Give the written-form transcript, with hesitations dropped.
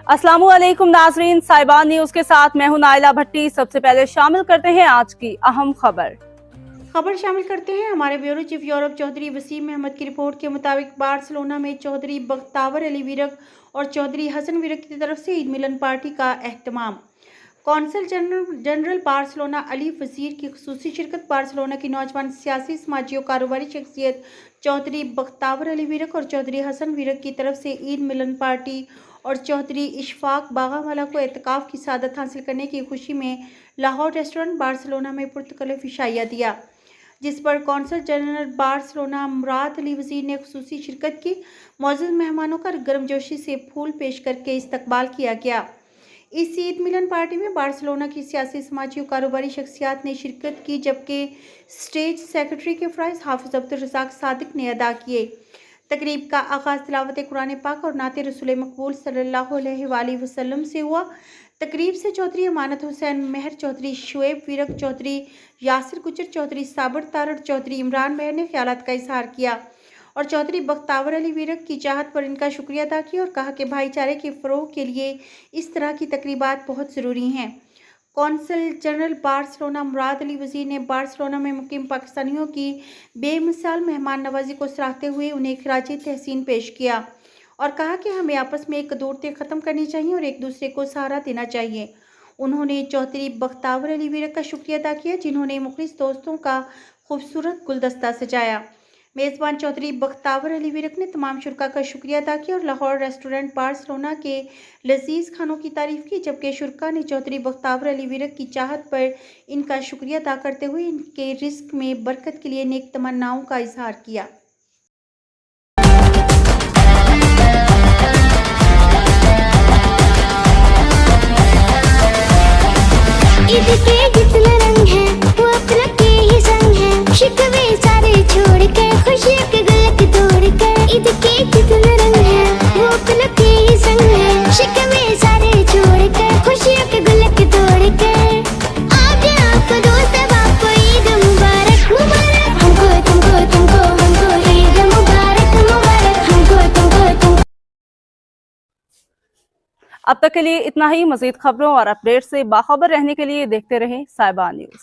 अस्सलामुअलैकुम नाजरीन, साहिबा न्यूज के साथ मैं हूं नाइला भट्टी। सबसे पहले शामिल करते हैं आज की अहम खबर शामिल करते हैं हमारे bureau chief Europe Chaudhary Wasim Ahmed की रिपोर्ट के मुताबिक बार्सिलोना में चौधरी बख्तावर अली विरक और चौधरी हसन विरक की तरफ से ईद मिलन पार्टी का एहतमाम। कौंसल जनरल बार्सिलोना अली वजीर की खुसूसी शिरकत। बार्सिलोना की नौजवान सियासी, समाजी और कारोबारी शख्सियत चौधरी बख्तावर अली विरक और चौधरी हसन विरक की तरफ से ईद मिलन पार्टी और चौधरी इशफाक बागावाला को एतकाफ की सादत हासिल करने की खुशी में लाहौर रेस्टोरेंट बार्सिलोना में पुरतकल्लुफ़ इशाइया दिया, जिस पर consul general Barcelona Murad Ali वजीर ने खुसूसी शिरकत की। मौजूद मेहमानों का गर्मजोशी से फूल पेश करके इस्तकबाल किया गया। इस ईद मिलन पार्टी में बार्सिलोना की सियासी, समाजी और कारोबारी शख्सियात ने शिरकत की, जबकि स्टेज सेक्रेटरी के फ़राइज़ हाफिज़ अब्दुल रज़ाक सादिक ने अदा किए। तकरीब का आगाज़ तिलावत कुरान पाक और नाते रसूल मकबूल सल्लल्लाहु अलैहि वसल्लम से हुआ। तकरीब से चौधरी अमानत हुसैन मेहर, चौधरी शुएब विरक, चौधरी यासिर गुजर, चौधरी साबर तारड़, चौधरी इमरान मेहर ने ख्यालात का इजहार किया और चौधरी बख्तावर अली विरक की चाहत पर इनका शुक्रिया अदा किया और कहा कि भाईचारे के फ़रोग़ के लिए इस तरह की तकरीबात बहुत ज़रूरी हैं। Consul general Barcelona Murad Ali वजीर ने बार्सिलोना में मुकीम पाकिस्तानियों की बेमिसाल मेहमान नवाजी को सराहते हुए उन्हें खिराजी तहसीन पेश किया और कहा कि हमें आपस में कदूरतें ख़त्म करनी चाहिए और एक दूसरे को सहारा देना चाहिए। उन्होंने चौधरी बख्तावर अली विरक का शुक्रिया अदा किया, जिन्होंने मुखलिस दोस्तों का खूबसूरत गुलदस्ता सजाया। मेज़बान चौधरी बख्तावर अली विरक ने तमाम शुरका का शुक्रिया अदा किया और लाहौर रेस्टोरेंट बार्सिलोना के लजीज खानों की तारीफ़ की, जबकि शुरका ने चौधरी बख्तावर अली विरक की चाहत पर इनका शुक्रिया अदा करते हुए इनके रिस्क में बरकत के लिए नेक तमन्नाओं का इजहार किया। अब तक के लिए इतना ही। मजीद खबरों और अपडेट से बाखबर रहने के लिए देखते रहें साहिबा न्यूज।